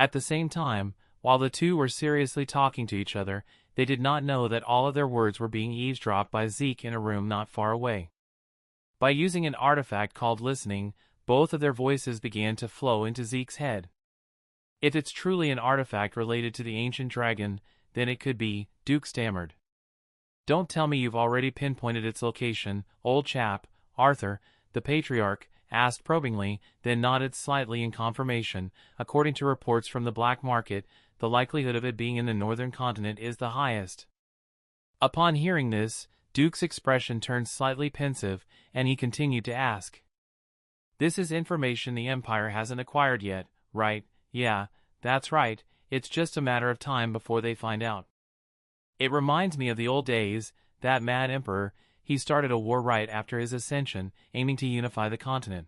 At the same time, while the two were seriously talking to each other, they did not know that all of their words were being eavesdropped by Zeke in a room not far away. By using an artifact called listening, both of their voices began to flow into Zeke's head. If it's truly an artifact related to the ancient dragon, then it could be, Duke stammered. Don't tell me you've already pinpointed its location, old chap, Arthur, the patriarch, asked probingly, then nodded slightly in confirmation. According to reports from the black market, the likelihood of it being in the northern continent is the highest. Upon hearing this, Duke's expression turned slightly pensive, and he continued to ask. This is information the Empire hasn't acquired yet, right? Yeah, that's right, it's just a matter of time before they find out. It reminds me of the old days, that mad emperor. He started a war right after his ascension, aiming to unify the continent.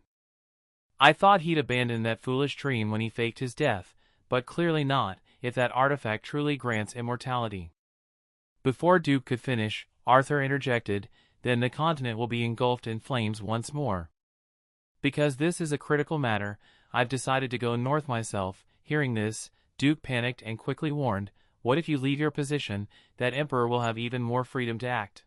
I thought he'd abandoned that foolish dream when he faked his death, but clearly not, if that artifact truly grants immortality. Before Duke could finish, Arthur interjected, then the continent will be engulfed in flames once more. Because this is a critical matter, I've decided to go north myself. Hearing this, Duke panicked and quickly warned, what if you leave your position? That emperor will have even more freedom to act.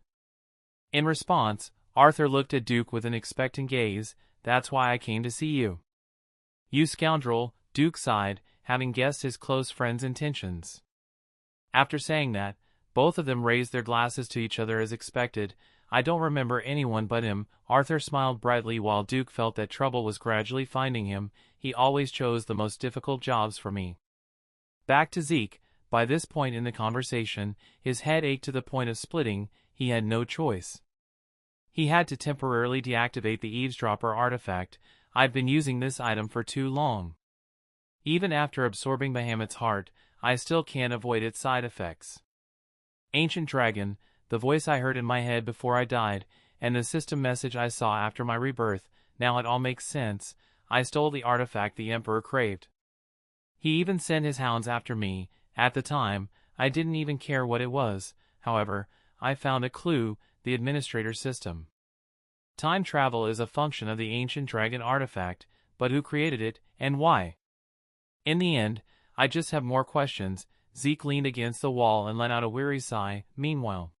In response, Arthur looked at Duke with an expectant gaze. That's why I came to see you. You scoundrel, Duke sighed, having guessed his close friend's intentions. After saying that, both of them raised their glasses to each other as expected. I don't remember anyone but him. Arthur smiled brightly while Duke felt that trouble was gradually finding him. He always chose the most difficult jobs for me. Back to Zeke. By this point in the conversation, his head ached to the point of splitting. He had no choice. He had to temporarily deactivate the eavesdropper artifact. I've been using this item for too long. Even after absorbing Bahamut's heart, I still can't avoid its side effects. Ancient Dragon, the voice I heard in my head before I died, and the system message I saw after my rebirth, now it all makes sense. I stole the artifact the Emperor craved. He even sent his hounds after me. At the time, I didn't even care what it was. However, I found a clue, the administrator system. Time travel is a function of the ancient dragon artifact, but who created it, and why? In the end, I just have more questions. Zeke leaned against the wall and let out a weary sigh. Meanwhile,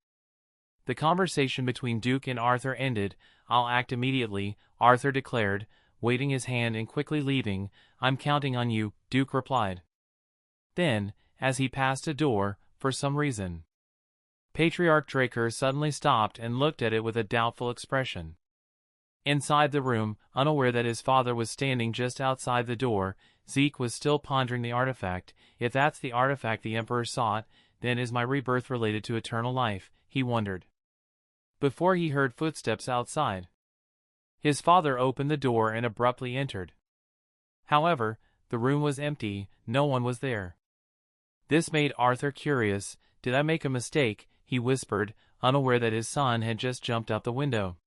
the conversation between Duke and Arthur ended. I'll act immediately, Arthur declared, waving his hand and quickly leaving. I'm counting on you, Duke replied. Then, as he passed a door, for some reason, Patriarch Draker suddenly stopped and looked at it with a doubtful expression. Inside the room, unaware that his father was standing just outside the door, Zeke was still pondering the artifact. If that's the artifact the Emperor sought, then is my rebirth related to eternal life, he wondered. Before he heard footsteps outside, his father opened the door and abruptly entered. However, the room was empty, no one was there. This made Arthur curious. Did I make a mistake? He whispered, unaware that his son had just jumped out the window.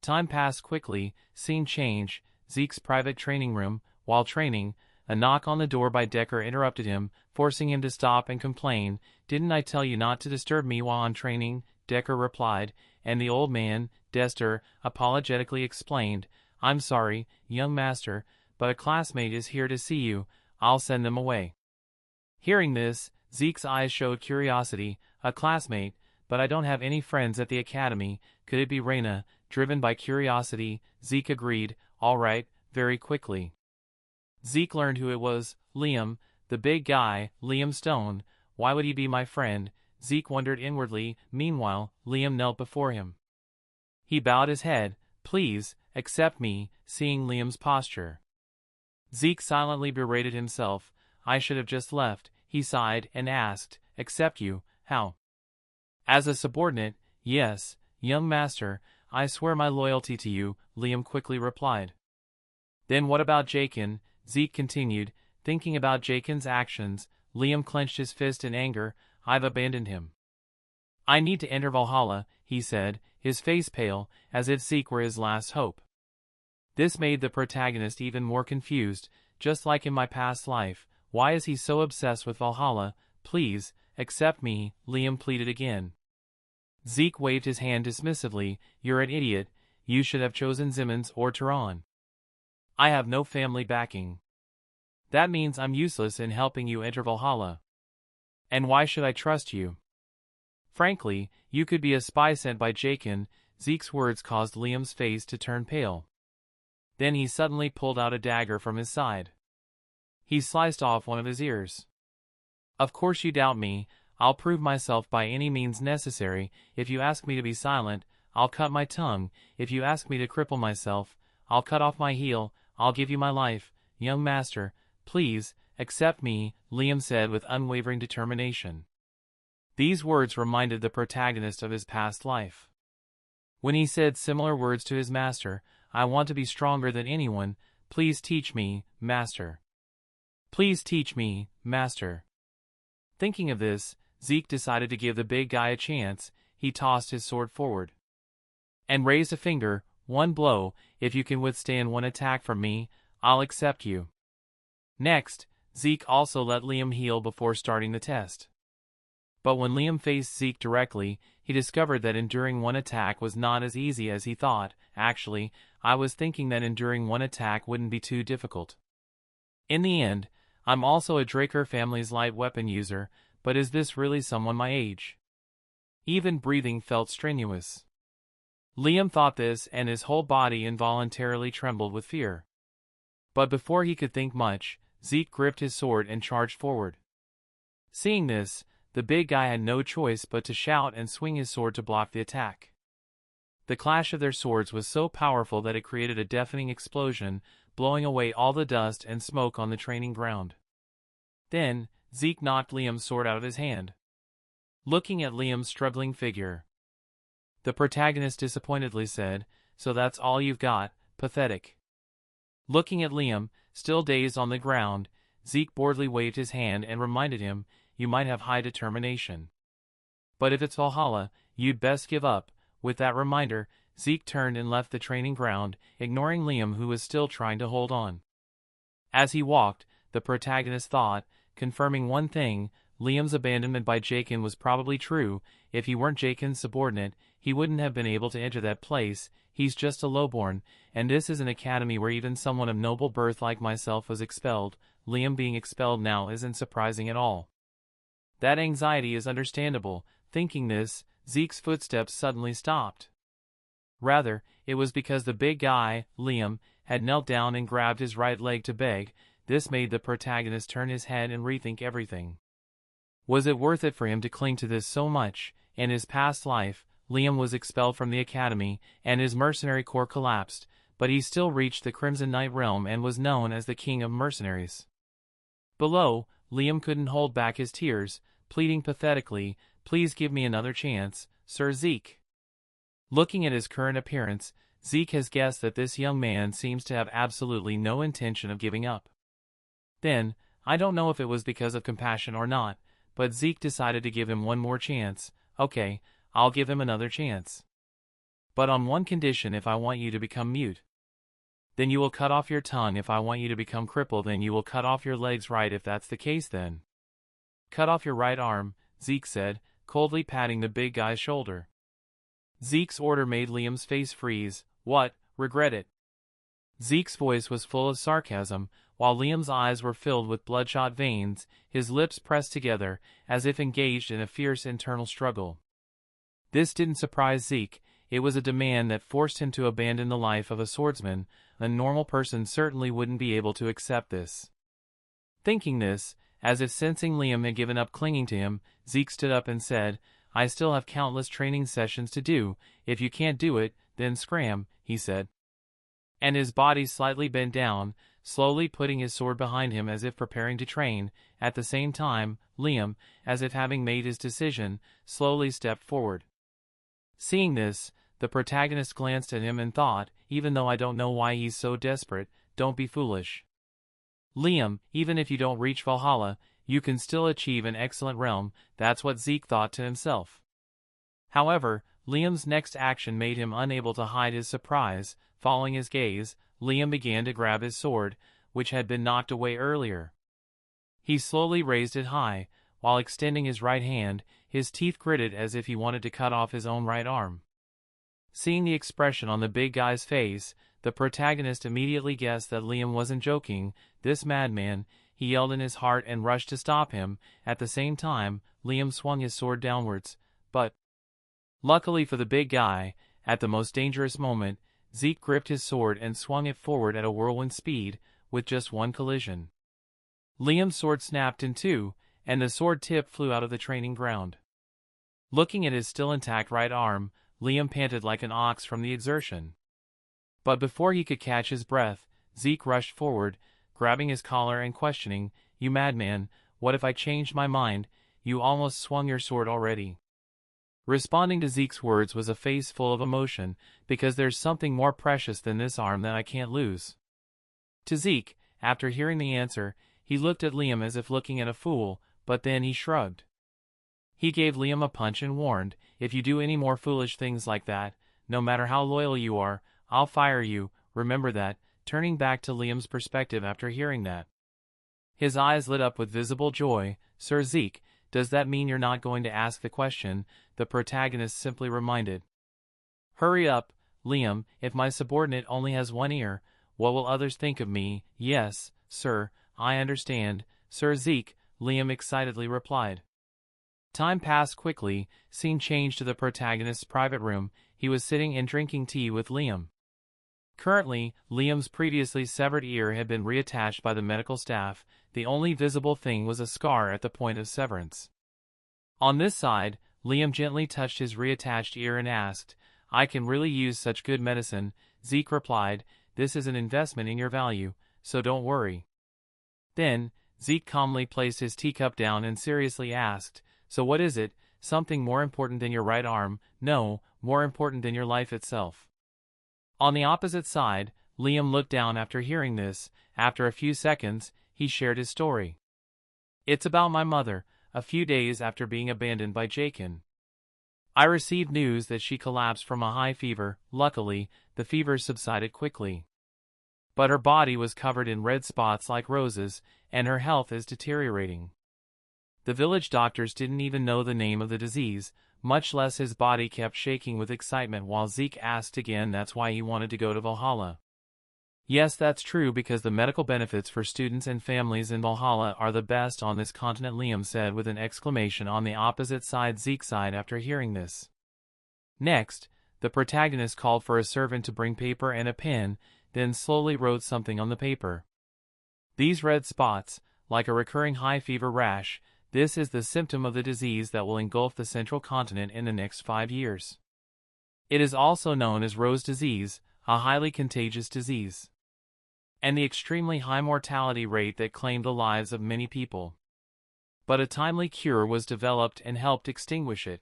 Time passed quickly. Scene change. Zeke's private training room. While training, a knock on the door by Decker interrupted him, forcing him to stop and complain. Didn't I tell you not to disturb me while on training? Decker replied, and the old man, Dester, apologetically explained, I'm sorry, young master, but a classmate is here to see you. I'll send them away. Hearing this, Zeke's eyes showed curiosity. A classmate, but I don't have any friends at the academy. Could it be Raina? Driven by curiosity, Zeke agreed, all right, very quickly. Zeke learned who it was. Liam, the big guy, Liam Stone. Why would he be my friend? Zeke wondered inwardly. Meanwhile, Liam knelt before him. He bowed his head. Please, accept me, seeing Liam's posture. Zeke silently berated himself. I should have just left, he sighed and asked, accept you, how? As a subordinate, yes, young master, I swear my loyalty to you, Liam quickly replied. Then what about Jakin? Zeke continued, thinking about Jakin's actions. Liam clenched his fist in anger. I've abandoned him. I need to enter Valhalla, he said, his face pale, as if Zeke were his last hope. This made the protagonist even more confused. Just like in my past life, why is he so obsessed with Valhalla? Please, accept me, Liam pleaded again. Zeke waved his hand dismissively. You're an idiot. You should have chosen Simmons or Tehran. I have no family backing. That means I'm useless in helping you enter Valhalla. And why should I trust you? Frankly, you could be a spy sent by Jaken. Zeke's words caused Liam's face to turn pale. Then he suddenly pulled out a dagger from his side. He sliced off one of his ears. Of course you doubt me. I'll prove myself by any means necessary. If you ask me to be silent, I'll cut my tongue. If you ask me to cripple myself, I'll cut off my heel. I'll give you my life. Young master, please, accept me, Liam said with unwavering determination. These words reminded the protagonist of his past life. When he said similar words to his master, I want to be stronger than anyone. Please teach me, master. Please teach me, master. Thinking of this, Zeke decided to give the big guy a chance. He tossed his sword forward and raised a finger. One blow. If you can withstand one attack from me, I'll accept you. Next, Zeke also let Liam heal before starting the test. But when Liam faced Zeke directly, he discovered that enduring one attack was not as easy as he thought. Actually, I was thinking that enduring one attack wouldn't be too difficult. In the end, I'm also a Draker family's light weapon user, but is this really someone my age? Even breathing felt strenuous. Liam thought this, and his whole body involuntarily trembled with fear. But before he could think much, Zeke gripped his sword and charged forward. Seeing this, the big guy had no choice but to shout and swing his sword to block the attack. The clash of their swords was so powerful that it created a deafening explosion, blowing away all the dust and smoke on the training ground. Then, Zeke knocked Liam's sword out of his hand. Looking at Liam's struggling figure, the protagonist disappointedly said, "So that's all you've got, pathetic." Looking at Liam, still dazed on the ground, Zeke boredly waved his hand and reminded him, "You might have high determination. But if it's Valhalla, you'd best give up." With that reminder, Zeke turned and left the training ground, ignoring Liam who was still trying to hold on. As he walked, the protagonist thought, confirming one thing, Liam's abandonment by Jaken was probably true. If he weren't Jaken's subordinate, he wouldn't have been able to enter that place. He's just a lowborn, and this is an academy where even someone of noble birth like myself was expelled. Liam being expelled now isn't surprising at all. That anxiety is understandable. Thinking this, Zeke's footsteps suddenly stopped. Rather, it was because the big guy, Liam, had knelt down and grabbed his right leg to beg. This made the protagonist turn his head and rethink everything. Was it worth it for him to cling to this so much? In his past life, Liam was expelled from the academy, and his mercenary corps collapsed, but he still reached the Crimson Knight realm and was known as the king of mercenaries. Below, Liam couldn't hold back his tears, pleading pathetically, "Please give me another chance, Sir Zeke." Looking at his current appearance, Zeke has guessed that this young man seems to have absolutely no intention of giving up. Then, I don't know if it was because of compassion or not, but Zeke decided to give him one more chance. "Okay, I'll give him another chance. But on one condition: if I want you to become mute, then you will cut off your tongue. If I want you to become crippled, then you will cut off your legs. Right? If that's the case, then cut off your right arm," Zeke said, coldly patting the big guy's shoulder. Zeke's order made Liam's face freeze. "What, regret it?" Zeke's voice was full of sarcasm, while Liam's eyes were filled with bloodshot veins, his lips pressed together, as if engaged in a fierce internal struggle. This didn't surprise Zeke. It was a demand that forced him to abandon the life of a swordsman. A normal person certainly wouldn't be able to accept this. Thinking this, as if sensing Liam had given up clinging to him, Zeke stood up and said, "I still have countless training sessions to do. If you can't do it, then scram," he said. And his body slightly bent down, slowly putting his sword behind him as if preparing to train. At the same time, Liam, as if having made his decision, slowly stepped forward. Seeing this, the protagonist glanced at him and thought, "Even though I don't know why he's so desperate, don't be foolish. Liam, even if you don't reach Valhalla, you can still achieve an excellent realm." That's what Zeke thought to himself. However, Liam's next action made him unable to hide his surprise. Following his gaze, Liam began to grab his sword, which had been knocked away earlier. He slowly raised it high, while extending his right hand, his teeth gritted as if he wanted to cut off his own right arm. Seeing the expression on the big guy's face, the protagonist immediately guessed that Liam wasn't joking. This madman, he yelled in his heart and rushed to stop him. At the same time, Liam swung his sword downwards. But, luckily for the big guy, at the most dangerous moment, Zeke gripped his sword and swung it forward at a whirlwind speed, with just one collision. Liam's sword snapped in two, and the sword tip flew out of the training ground. Looking at his still intact right arm, Liam panted like an ox from the exertion. But before he could catch his breath, Zeke rushed forward, grabbing his collar and questioning, "You madman, what if I changed my mind? You almost swung your sword already." Responding to Zeke's words was a face full of emotion, because there's something more precious than this arm that I can't lose. To Zeke, after hearing the answer, he looked at Liam as if looking at a fool, but then he shrugged. He gave Liam a punch and warned, "If you do any more foolish things like that, no matter how loyal you are, I'll fire you, remember that," turning back to Liam's perspective after hearing that. His eyes lit up with visible joy. "Sir Zeke, does that mean you're not going to ask the question?" the protagonist simply reminded. "Hurry up, Liam, if my subordinate only has one ear, what will others think of me?" "Yes, sir, I understand, Sir Zeke," Liam excitedly replied. Time passed quickly. Scene changed to the protagonist's private room. He was sitting and drinking tea with Liam. Currently, Liam's previously severed ear had been reattached by the medical staff. The only visible thing was a scar at the point of severance. On this side, Liam gently touched his reattached ear and asked, "I can really use such good medicine?" Zeke replied, "This is an investment in your value, so don't worry." Then, Zeke calmly placed his teacup down and seriously asked, "So what is it? Something more important than your right arm?" "No, more important than your life itself." On the opposite side, Liam looked down after hearing this. After a few seconds, he shared his story. "It's about my mother, a few days after being abandoned by Jakin. I received news that she collapsed from a high fever. Luckily, the fever subsided quickly. But her body was covered in red spots like roses, and her health is deteriorating. The village doctors didn't even know the name of the disease, much less his body kept shaking with excitement while Zeke asked again that's why he wanted to go to Valhalla. Yes, that's true because the medical benefits for students and families in Valhalla are the best on this continent, Liam said with an exclamation on the opposite side Zeke's side after hearing this. Next, the protagonist called for a servant to bring paper and a pen, then slowly wrote something on the paper. "These red spots, like a recurring high fever rash, this is the symptom of the disease that will engulf the central continent in the next 5 years. It is also known as rose disease, a highly contagious disease, and the extremely high mortality rate that claimed the lives of many people. But a timely cure was developed and helped extinguish it."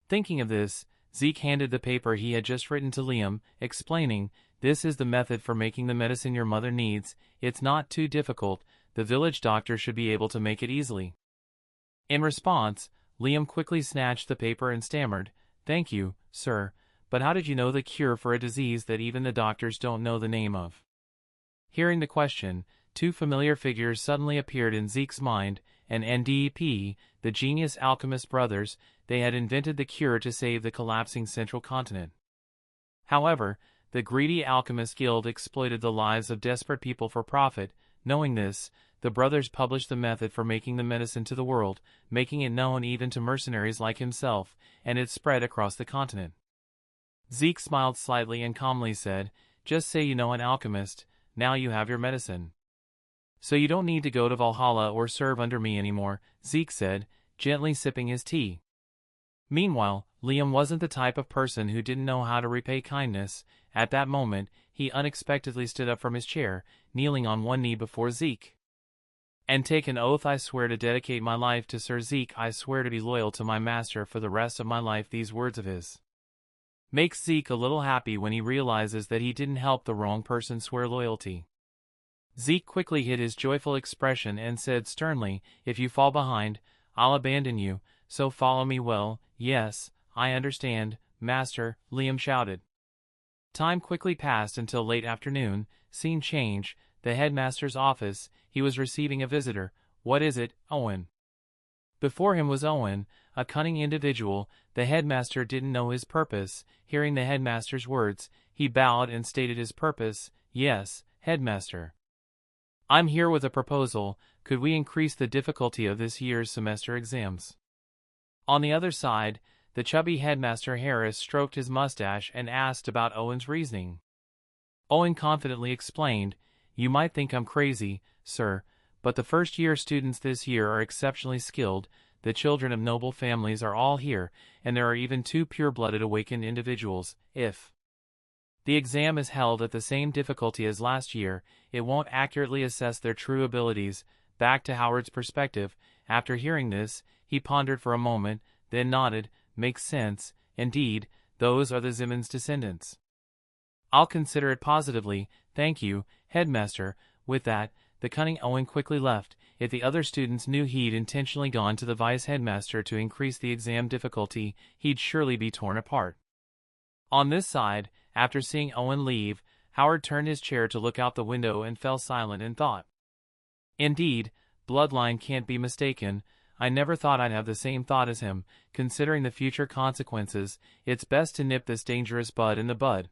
Thinking of this, Zeke handed the paper he had just written to Liam, explaining, "This is the method for making the medicine your mother needs. It's not too difficult. The village doctor should be able to make it easily." In response, Liam quickly snatched the paper and stammered, "Thank you, sir, but how did you know the cure for a disease that even the doctors don't know the name of?" Hearing the question, two familiar figures suddenly appeared in Zeke's mind, and NDP, the genius alchemist brothers. They had invented the cure to save the collapsing central continent. However, the greedy alchemist guild exploited the lives of desperate people for profit. Knowing this, the brothers published the method for making the medicine to the world, making it known even to mercenaries like himself, and it spread across the continent. Zeke smiled slightly and calmly said, "Just say you know an alchemist, now you have your medicine. So you don't need to go to Valhalla or serve under me anymore," Zeke said, gently sipping his tea. Meanwhile, Liam wasn't the type of person who didn't know how to repay kindness. At that moment, he unexpectedly stood up from his chair, kneeling on one knee before Zeke. "And take an oath. I swear to dedicate my life to Sir Zeke. I swear to be loyal to my master for the rest of my life." These words of his makes Zeke a little happy when he realizes that he didn't help the wrong person swear loyalty. Zeke quickly hid his joyful expression and said sternly, "If you fall behind, I'll abandon you, so follow me." "Well, yes, I understand, master," Liam shouted. Time quickly passed until late afternoon. Scene change, the headmaster's office. He was receiving a visitor. "What is it, Owen?" Before him was Owen, a cunning individual. The headmaster didn't know his purpose. Hearing the headmaster's words, he bowed and stated his purpose. "Yes, headmaster." I'm here with a proposal. Could we increase the difficulty of this year's semester exams? On the other side, the chubby headmaster Harris stroked his mustache and asked about Owen's reasoning. Owen confidently explained, "You might think I'm crazy, sir, but the first-year students this year are exceptionally skilled. The children of noble families are all here, and there are even 2 pure-blooded awakened individuals. If the exam is held at the same difficulty as last year, it won't accurately assess their true abilities." Back to Howard's perspective. After hearing this, he pondered for a moment, then nodded. "Makes sense. Indeed, those are the Zimmons descendants. I'll consider it positively, thank you, headmaster." With that, the cunning Owen quickly left. If the other students knew he'd intentionally gone to the vice headmaster to increase the exam difficulty, he'd surely be torn apart. On this side, after seeing Owen leave, Howard turned his chair to look out the window and fell silent in thought. Indeed, bloodline can't be mistaken. I never thought I'd have the same thought as him. Considering the future consequences, it's best to nip this dangerous bud in the bud.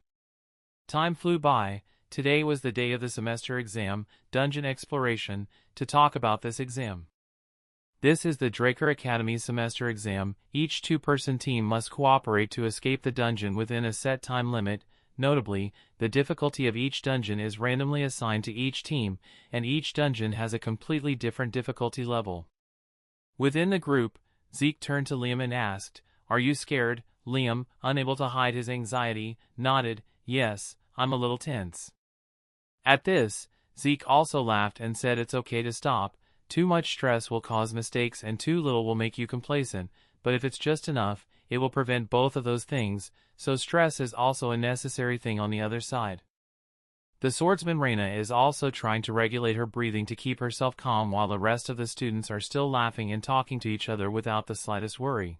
Time flew by. Today was the day of the semester exam, dungeon exploration. To talk about this exam. This is the Draker Academy's semester exam. Each 2-person team must cooperate to escape the dungeon within a set time limit. Notably, the difficulty of each dungeon is randomly assigned to each team, and each dungeon has a completely different difficulty level. Within the group, Zeke turned to Liam and asked, "Are you scared?" Liam, unable to hide his anxiety, nodded, "Yes, I'm a little tense." At this, Zeke also laughed and said it's okay to stop. Too much stress will cause mistakes and too little will make you complacent, but if it's just enough, it will prevent both of those things, so stress is also a necessary thing on the other side. The swordsman Reina is also trying to regulate her breathing to keep herself calm while the rest of the students are still laughing and talking to each other without the slightest worry.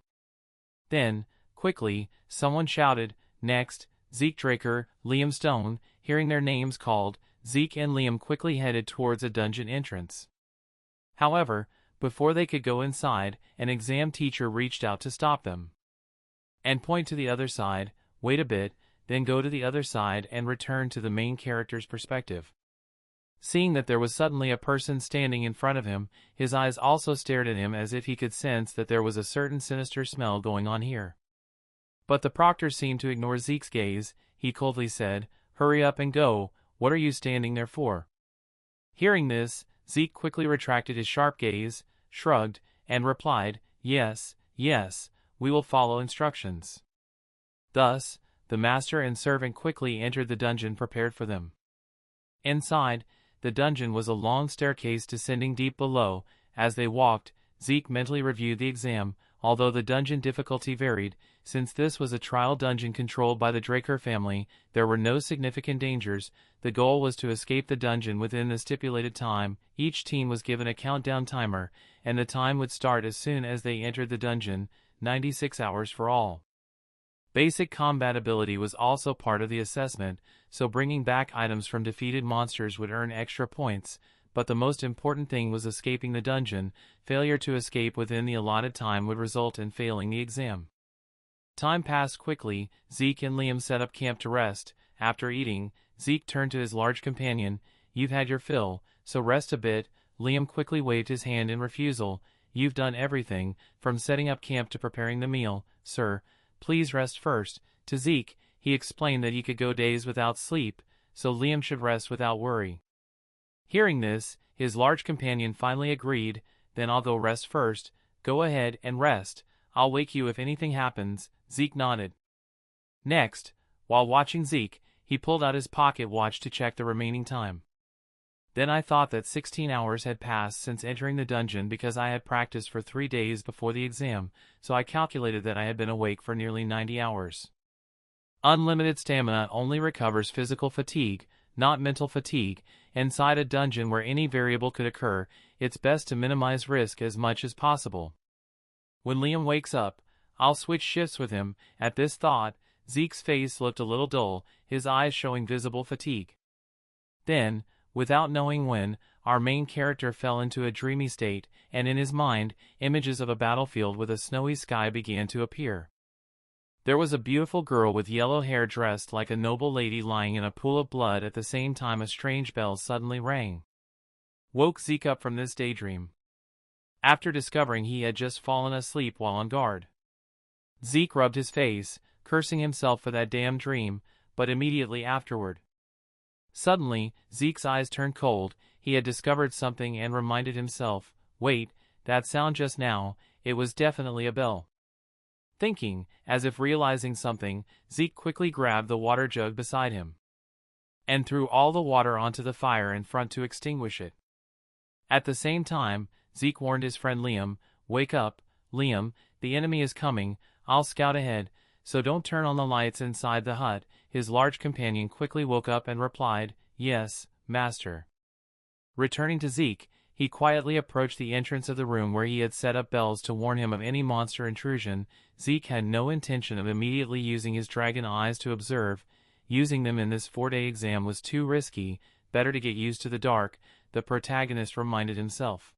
Then, quickly, someone shouted, "Next, Zeke Draker, Liam Stone." Hearing their names called, Zeke and Liam quickly headed towards a dungeon entrance. However, before they could go inside, an exam teacher reached out to stop them and point to the other side. "Wait a bit, then go to the other side and return to the main character's perspective." Seeing that there was suddenly a person standing in front of him, his eyes also stared at him as if he could sense that there was a certain sinister smell going on here. But the proctor seemed to ignore Zeke's gaze. He coldly said, "Hurry up and go, what are you standing there for?" Hearing this, Zeke quickly retracted his sharp gaze, shrugged, and replied, "Yes, yes, we will follow instructions." Thus, the master and servant quickly entered the dungeon prepared for them. Inside, the dungeon was a long staircase descending deep below. As they walked, Zeke mentally reviewed the exam. Although the dungeon difficulty varied, since this was a trial dungeon controlled by the Draker family, there were no significant dangers. The goal was to escape the dungeon within the stipulated time. Each team was given a countdown timer, and the time would start as soon as they entered the dungeon, 96 hours for all. Basic combat ability was also part of the assessment, so bringing back items from defeated monsters would earn extra points, but the most important thing was escaping the dungeon. Failure to escape within the allotted time would result in failing the exam. Time passed quickly. Zeke and Liam set up camp to rest. After eating, Zeke turned to his large companion. "You've had your fill, so rest a bit." Liam quickly waved his hand in refusal. "You've done everything, from setting up camp to preparing the meal, sir. Please rest first." To Zeke, he explained that he could go days without sleep, so Liam should rest without worry. Hearing this, his large companion finally agreed. "Then I'll go rest first." "Go ahead and rest. I'll wake you if anything happens." Zeke nodded. Next, while watching Zeke, he pulled out his pocket watch to check the remaining time. Then I thought that 16 hours had passed since entering the dungeon because I had practiced for 3 days before the exam, so I calculated that I had been awake for nearly 90 hours. Unlimited stamina only recovers physical fatigue, not mental fatigue. Inside a dungeon where any variable could occur, it's best to minimize risk as much as possible. When Liam wakes up, I'll switch shifts with him. At this thought, Zeke's face looked a little dull, his eyes showing visible fatigue. Then, without knowing when, our main character fell into a dreamy state, and in his mind, images of a battlefield with a snowy sky began to appear. There was a beautiful girl with yellow hair dressed like a noble lady lying in a pool of blood. At the same time, a strange bell suddenly rang. woke Zeke up from this daydream. After discovering he had just fallen asleep while on guard, Zeke rubbed his face, cursing himself for that damn dream, but immediately afterward, suddenly, Zeke's eyes turned cold. He had discovered something and reminded himself, wait, that sound just now, it was definitely a bell. Thinking, as if realizing something, Zeke quickly grabbed the water jug beside him and threw all the water onto the fire in front to extinguish it. At the same time, Zeke warned his friend Liam, wake up, Liam, the enemy is coming, I'll scout ahead, so don't turn on the lights inside the hut. His large companion quickly woke up and replied, yes, master. Returning to Zeke, he quietly approached the entrance of the room where he had set up bells to warn him of any monster intrusion. Zeke had no intention of immediately using his dragon eyes to observe. Using them in this 4-day exam was too risky, better to get used to the dark, the protagonist reminded himself.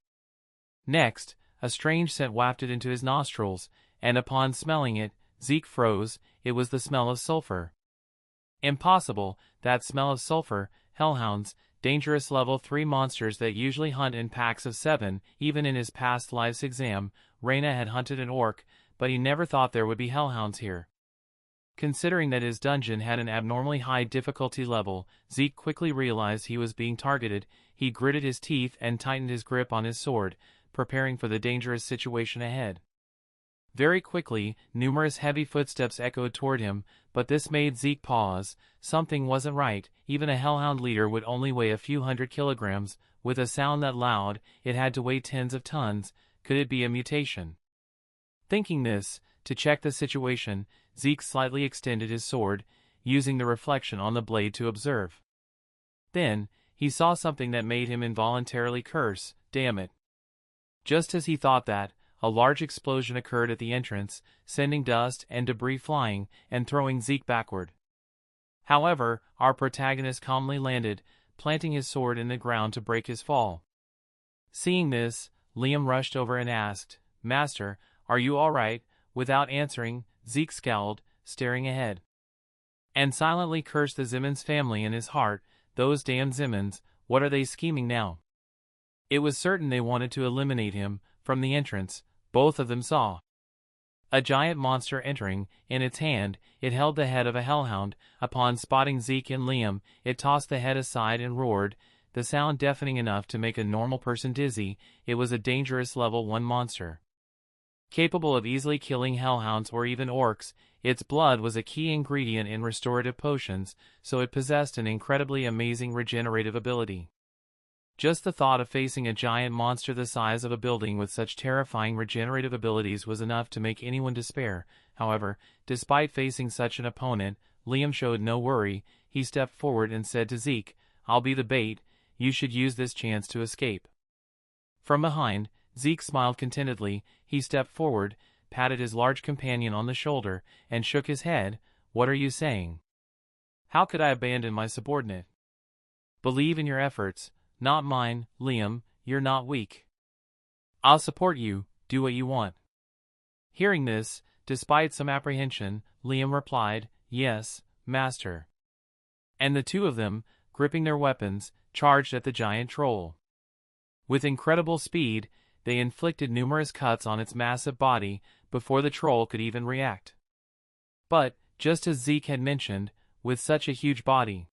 Next, a strange scent wafted into his nostrils, and upon smelling it, Zeke froze. It was the smell of sulfur. Impossible, that smell of sulfur, hellhounds, dangerous level 3 monsters that usually hunt in packs of 7, even in his past lives exam, Reyna had hunted an orc, but he never thought there would be hellhounds here. Considering that his dungeon had an abnormally high difficulty level, Zeke quickly realized he was being targeted. He gritted his teeth and tightened his grip on his sword, preparing for the dangerous situation ahead. Very quickly, numerous heavy footsteps echoed toward him, but this made Zeke pause. Something wasn't right. Even a hellhound leader would only weigh a few hundred kilograms. With a sound that loud, it had to weigh tens of tons. Could it be a mutation? Thinking this, to check the situation, Zeke slightly extended his sword, using the reflection on the blade to observe. Then, he saw something that made him involuntarily curse, damn it. Just as he thought that, a large explosion occurred at the entrance, sending dust and debris flying and throwing Zeke backward. However, our protagonist calmly landed, planting his sword in the ground to break his fall. Seeing this, Liam rushed over and asked, Master, are you all right? Without answering, Zeke scowled, staring ahead, and silently cursed the Zimmons family in his heart. Those damn Zimmons, what are they scheming now? It was certain they wanted to eliminate him. From the entrance, both of them saw a giant monster entering. In its hand, it held the head of a hellhound. Upon spotting Zeke and Liam, it tossed the head aside and roared, the sound deafening enough to make a normal person dizzy. It was a dangerous level 1 monster, capable of easily killing hellhounds or even orcs. Its blood was a key ingredient in restorative potions, so it possessed an incredibly amazing regenerative ability. Just the thought of facing a giant monster the size of a building with such terrifying regenerative abilities was enough to make anyone despair. However, despite facing such an opponent, Liam showed no worry. He stepped forward and said to Zeke, I'll be the bait, you should use this chance to escape. From behind, Zeke smiled contentedly. He stepped forward, patted his large companion on the shoulder, and shook his head. What are you saying? How could I abandon my subordinate? Believe in your efforts. Not mine, Liam, you're not weak. I'll support you, do what you want. Hearing this, despite some apprehension, Liam replied, yes, master. And the two of them, gripping their weapons, charged at the giant troll. With incredible speed, they inflicted numerous cuts on its massive body before the troll could even react. But, just as Zeke had mentioned, with such a huge body,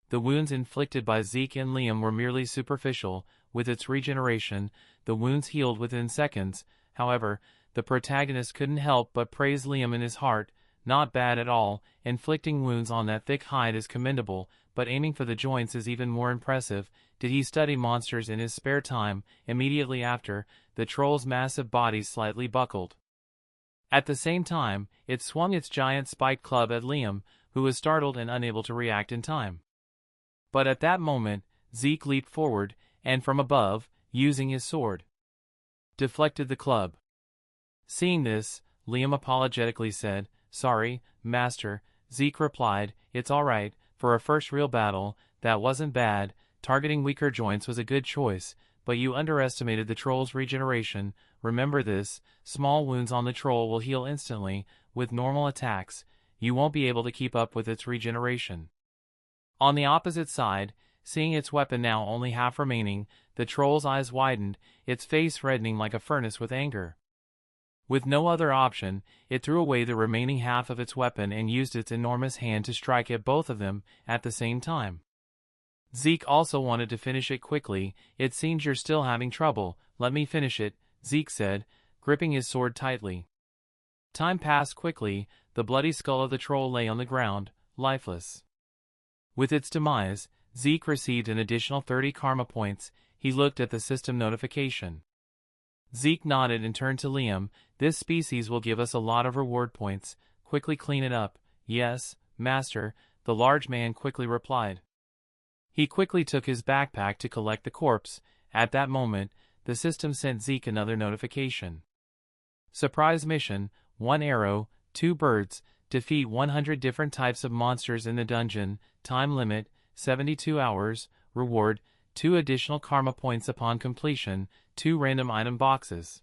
the wounds inflicted by Zeke and Liam were merely superficial. With its regeneration, the wounds healed within seconds. However, the protagonist couldn't help but praise Liam in his heart. Not bad at all. Inflicting wounds on that thick hide is commendable, but aiming for the joints is even more impressive. Did he study monsters in his spare time? Immediately after, the troll's massive body slightly buckled. At the same time, it swung its giant spiked club at Liam, who was startled and unable to react in time. But at that moment, Zeke leaped forward, and from above, using his sword, deflected the club. Seeing this, Liam apologetically said, sorry, master. Zeke replied, it's alright, for a first real battle, that wasn't bad. Targeting weaker joints was a good choice, but you underestimated the troll's regeneration. Remember this, small wounds on the troll will heal instantly. With normal attacks, you won't be able to keep up with its regeneration. On the opposite side, Seeing its weapon now only half remaining, the troll's eyes widened, its face reddening like a furnace with anger. With no other option, it threw away the remaining half of its weapon and used its enormous hand to strike at both of them at the same time. Zeke also wanted to finish it quickly. It seems you're still having trouble. Let me finish it, Zeke said, gripping his sword tightly. Time passed quickly. The bloody skull of the troll lay on the ground, lifeless. With its demise, Zeke received an additional 30 karma points. He looked at the system notification. Zeke nodded and turned to Liam. This species will give us a lot of reward points. Quickly clean it up. Yes, master, the large man quickly replied. He quickly took his backpack to collect the corpse. At that moment, the system sent Zeke another notification. Surprise mission, 1 arrow, 2 birds, defeat 100 different types of monsters in the dungeon, time limit, 72 hours, reward, 2 additional karma points upon completion, 2 random item boxes.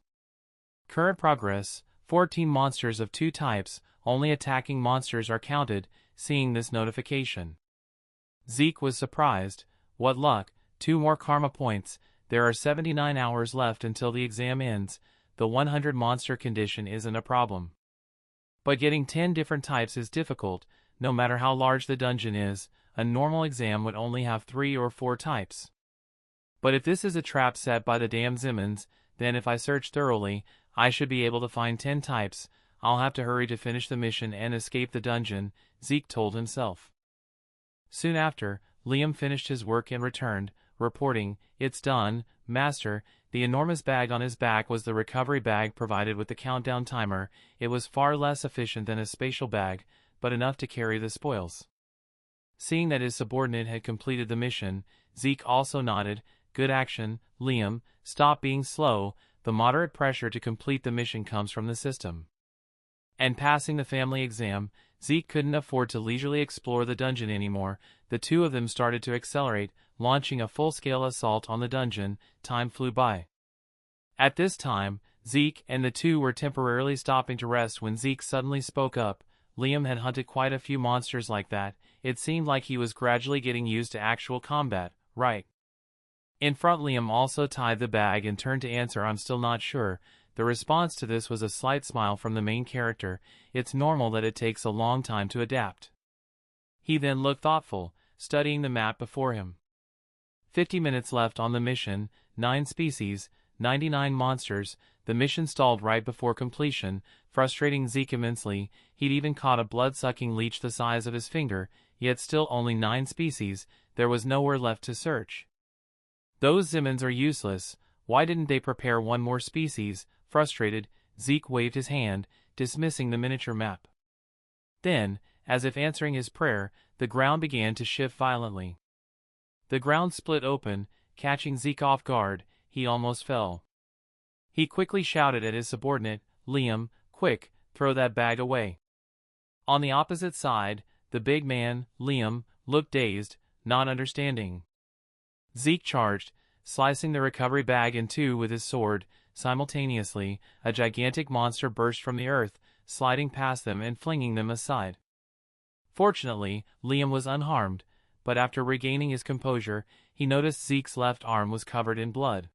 Current progress, 14 monsters of 2 types, only attacking monsters are counted. Seeing this notification, Zeke was surprised. What luck, 2 more karma points. There are 79 hours left until the exam ends. The 100 monster condition isn't a problem. But getting 10 different types is difficult. No matter how large the dungeon is, a normal exam would only have 3 or 4 types. But if this is a trap set by the damn Zimmons, then if I search thoroughly, I should be able to find 10 types. I'll have to hurry to finish the mission and escape the dungeon, Zeke told himself. Soon after, Liam finished his work and returned, reporting, "It's done, master." The enormous bag on his back was the recovery bag provided with the countdown timer. It was far less efficient than a spatial bag, but enough to carry the spoils. Seeing that his subordinate had completed the mission, Zeke also nodded. Good action, Liam. Stop being slow. The moderate pressure to complete the mission comes from the system. And passing the family exam, Zeke couldn't afford to leisurely explore the dungeon anymore. The two of them started to accelerate, launching a full-scale assault on the dungeon. Time flew by. At this time, Zeke and the two were temporarily stopping to rest when Zeke suddenly spoke up. Liam had hunted quite a few monsters like that. It seemed like he was gradually getting used to actual combat, right? In front, Liam also tied the bag and turned to answer, "I'm still not sure." The response to this was a slight smile from the main character. It's normal that it takes a long time to adapt. He then looked thoughtful, studying the map before him. 50 minutes left on the mission, 9 species, 99 monsters. The mission stalled right before completion, frustrating Zeke immensely. He'd even caught a blood-sucking leech the size of his finger, yet still only 9 species. There was nowhere left to search. Those Zimmons are useless. Why didn't they prepare one more species? Frustrated, Zeke waved his hand, dismissing the miniature map. Then, as if answering his prayer, the ground began to shift violently. The ground split open, catching Zeke off guard. He almost fell. He quickly shouted at his subordinate, "Liam, quick, throw that bag away." On the opposite side, the big man, Liam, looked dazed, not understanding. Zeke charged, slicing the recovery bag in two with his sword. Simultaneously, a gigantic monster burst from the earth, sliding past them and flinging them aside. Fortunately, Liam was unharmed, but after regaining his composure, he noticed Zeke's left arm was covered in blood.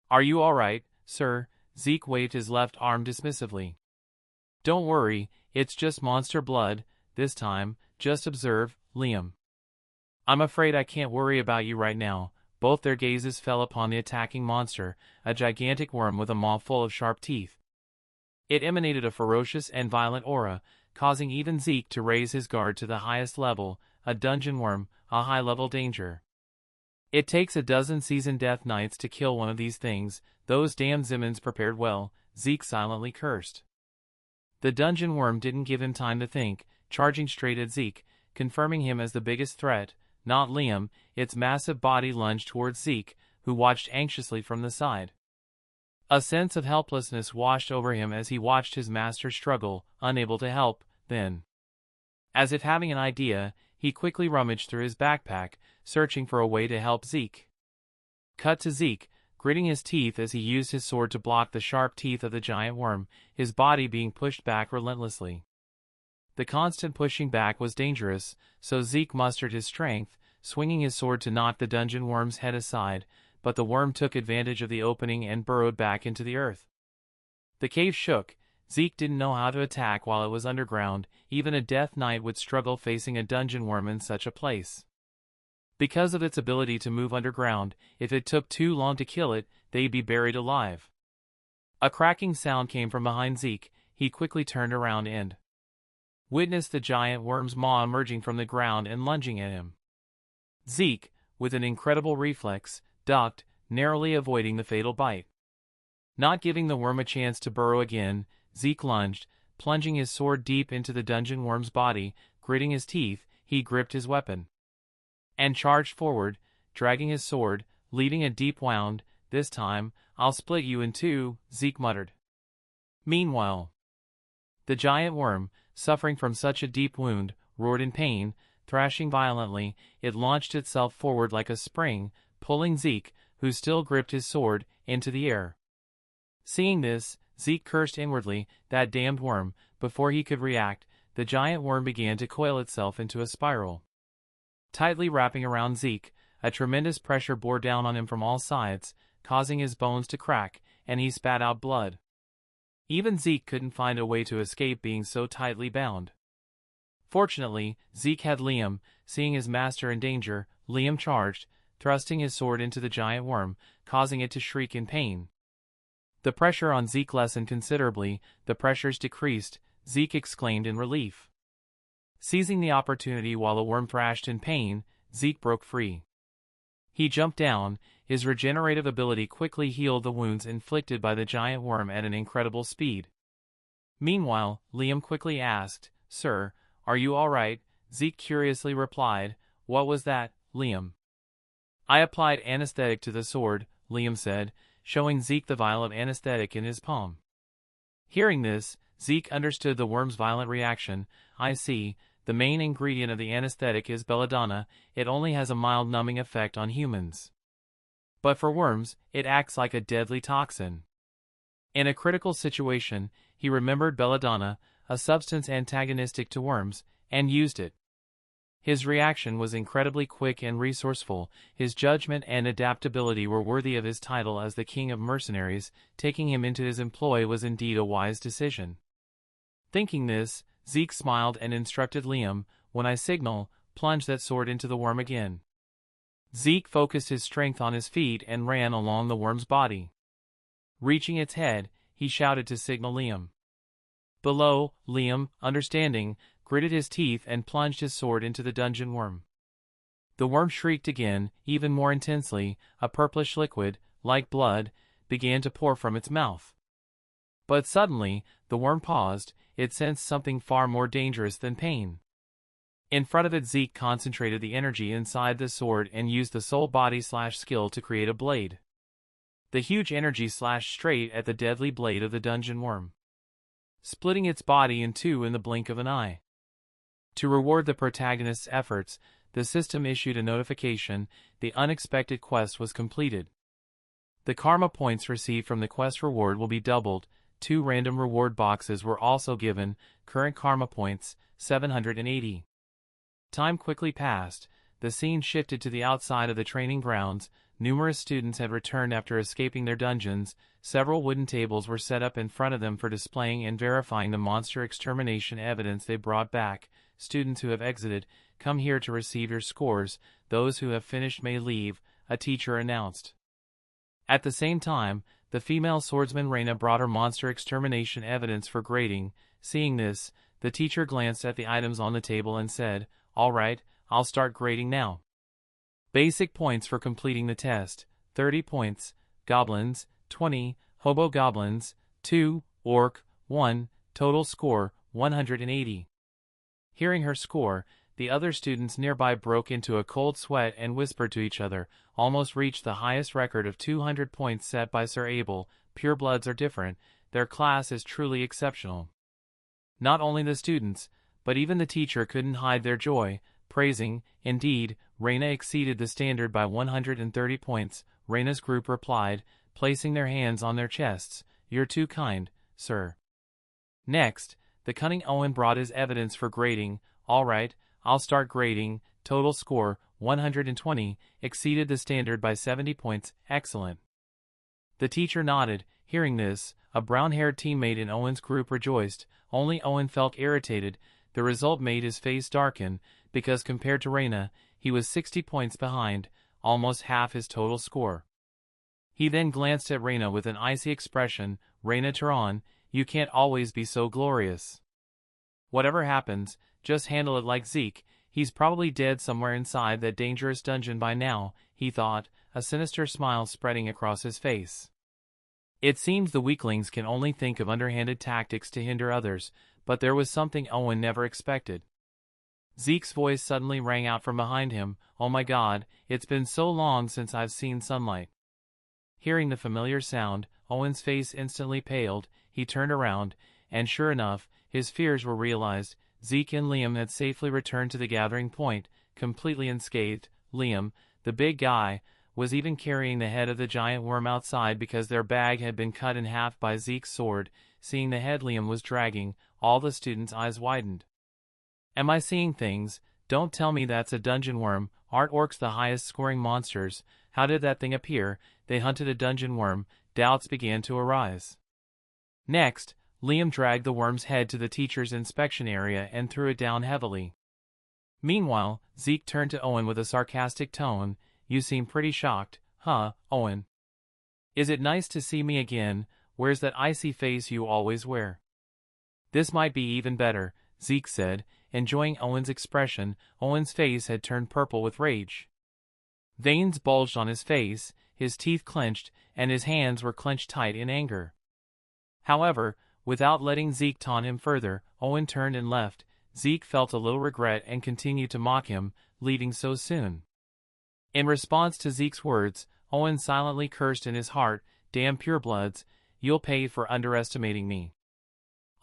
"Are you all right, sir?" Zeke waved his left arm dismissively. "Don't worry, it's just monster blood, this time. Just observe, Liam." "I'm afraid I can't worry about you right now." Both their gazes fell upon the attacking monster, a gigantic worm with a maw full of sharp teeth. It emanated a ferocious and violent aura, causing even Zeke to raise his guard to the highest level. A dungeon worm, a high-level danger. It takes a dozen seasoned death knights to kill one of these things. Those damn Zimmons prepared well, Zeke silently cursed. The dungeon worm didn't give him time to think, charging straight at Zeke, confirming him as the biggest threat. Not Liam. Its massive body lunged towards Zeke, who watched anxiously from the side. A sense of helplessness washed over him as he watched his master struggle, unable to help. Then, as if having an idea, he quickly rummaged through his backpack, searching for a way to help Zeke. Cut to Zeke, gritting his teeth as he used his sword to block the sharp teeth of the giant worm, his body being pushed back relentlessly. The constant pushing back was dangerous, so Zeke mustered his strength, swinging his sword to knock the dungeon worm's head aside, but the worm took advantage of the opening and burrowed back into the earth. The cave shook. Zeke didn't know how to attack while it was underground. Even a Death Knight would struggle facing a dungeon worm in such a place. Because of its ability to move underground, if it took too long to kill it, they'd be buried alive. A cracking sound came from behind Zeke. He quickly turned around and witnessed the giant worm's maw emerging from the ground and lunging at him. Zeke, with an incredible reflex, ducked, narrowly avoiding the fatal bite. Not giving the worm a chance to burrow again, Zeke lunged, plunging his sword deep into the dungeon worm's body. Gritting his teeth, he gripped his weapon and charged forward, dragging his sword, leaving a deep wound. "This time, I'll split you in two," Zeke muttered. Meanwhile, the giant worm, suffering from such a deep wound, roared in pain. Thrashing violently, it launched itself forward like a spring, pulling Zeke, who still gripped his sword, into the air. Seeing this, Zeke cursed inwardly. That damned worm. Before he could react, the giant worm began to coil itself into a spiral, tightly wrapping around Zeke. A tremendous pressure bore down on him from all sides, causing his bones to crack, and he spat out blood. Even Zeke couldn't find a way to escape being so tightly bound. Fortunately, Zeke had Liam. Seeing his master in danger, Liam charged, thrusting his sword into the giant worm, causing it to shriek in pain. The pressure on Zeke lessened considerably. The pressures decreased, Zeke exclaimed in relief. Seizing the opportunity while the worm thrashed in pain, Zeke broke free. He jumped down. His regenerative ability quickly healed the wounds inflicted by the giant worm at an incredible speed. Meanwhile, Liam quickly asked, "Sir, are you all right?" Zeke curiously replied, "What was that, Liam?" "I applied anesthetic to the sword," Liam said, showing Zeke the vial of anesthetic in his palm. Hearing this, Zeke understood the worm's violent reaction. "I see. The main ingredient of the anesthetic is belladonna. It only has a mild numbing effect on humans, but for worms, it acts like a deadly toxin." In a critical situation, he remembered belladonna, a substance antagonistic to worms, and used it. His reaction was incredibly quick and resourceful. His judgment and adaptability were worthy of his title as the king of mercenaries. Taking him into his employ was indeed a wise decision. Thinking this, Zeke smiled and instructed Liam, "When I signal, plunge that sword into the worm again." Zeke focused his strength on his feet and ran along the worm's body. Reaching its head, he shouted to signal Liam. Below, Liam, understanding, gritted his teeth and plunged his sword into the dungeon worm. The worm shrieked again, even more intensely. A purplish liquid, like blood, began to pour from its mouth. But suddenly, the worm paused. It sensed something far more dangerous than pain. In front of it, Zeke concentrated the energy inside the sword and used the soul body slash skill to create a blade. The huge energy slashed straight at the deadly blade of the dungeon worm, splitting its body in two in the blink of an eye. To reward the protagonist's efforts, the system issued a notification. The unexpected quest was completed. The karma points received from the quest reward will be doubled. 2 random reward boxes were also given. Current karma points, 780. Time quickly passed. The scene shifted to the outside of the training grounds. Numerous students had returned after escaping their dungeons. Several wooden tables were set up in front of them for displaying and verifying the monster extermination evidence they brought back. "Students who have exited, come here to receive your scores. Those who have finished may leave," a teacher announced. At the same time, the female swordsman Reina brought her monster extermination evidence for grading. Seeing this, the teacher glanced at the items on the table and said, "All right, I'll start grading now." Basic points for completing the test, 30 points, goblins, 20, hobo goblins, 2, orc, 1, total score, 180. Hearing her score, the other students nearby broke into a cold sweat and whispered to each other, "Almost reached the highest record of 200 points set by Sir Abel. Purebloods are different. Their class is truly exceptional." Not only the students, but even the teacher couldn't hide their joy, praising, "Indeed, Reina exceeded the standard by 130 points. Reina's group replied, placing their hands on their chests, "You're too kind, sir." Next, the cunning Owen brought his evidence for grading. "All right, I'll start grading. Total score, 120, exceeded the standard by 70 points, excellent. The teacher nodded. Hearing this, a brown-haired teammate in Owen's group rejoiced. Only Owen felt irritated. The result made his face darken, because compared to Reina, he was 60 points behind, almost half his total score. He then glanced at Reina with an icy expression. Reina Turan, you can't always be so glorious. Whatever happens, just handle it like Zeke. He's probably dead somewhere inside that dangerous dungeon by now, he thought, a sinister smile spreading across his face. It seems the weaklings can only think of underhanded tactics to hinder others, but there was something Owen never expected. Zeke's voice suddenly rang out from behind him. Oh my God, it's been so long since I've seen sunlight. Hearing the familiar sound, Owen's face instantly paled. He turned around, and sure enough, his fears were realized. Zeke and Liam had safely returned to the gathering point, completely unscathed. Liam, the big guy, was even carrying the head of the giant worm outside because their bag had been cut in half by Zeke's sword. Seeing the head Liam was dragging, all the students' eyes widened. Am I seeing things? Don't tell me that's a dungeon worm. Aren't orcs the highest scoring monsters? How did that thing appear? They hunted a dungeon worm. Doubts began to arise. Next, Liam dragged the worm's head to the teacher's inspection area and threw it down heavily. Meanwhile, Zeke turned to Owen with a sarcastic tone. You seem pretty shocked, huh, Owen? Is it nice to see me again? Where's that icy face you always wear? This might be even better, Zeke said, enjoying Owen's expression. Owen's face had turned purple with rage. Veins bulged on his face, his teeth clenched, and his hands were clenched tight in anger. However, without letting Zeke taunt him further, Owen turned and left. Zeke felt a little regret and continued to mock him, leaving so soon. In response to Zeke's words, Owen silently cursed in his heart, damn purebloods, you'll pay for underestimating me.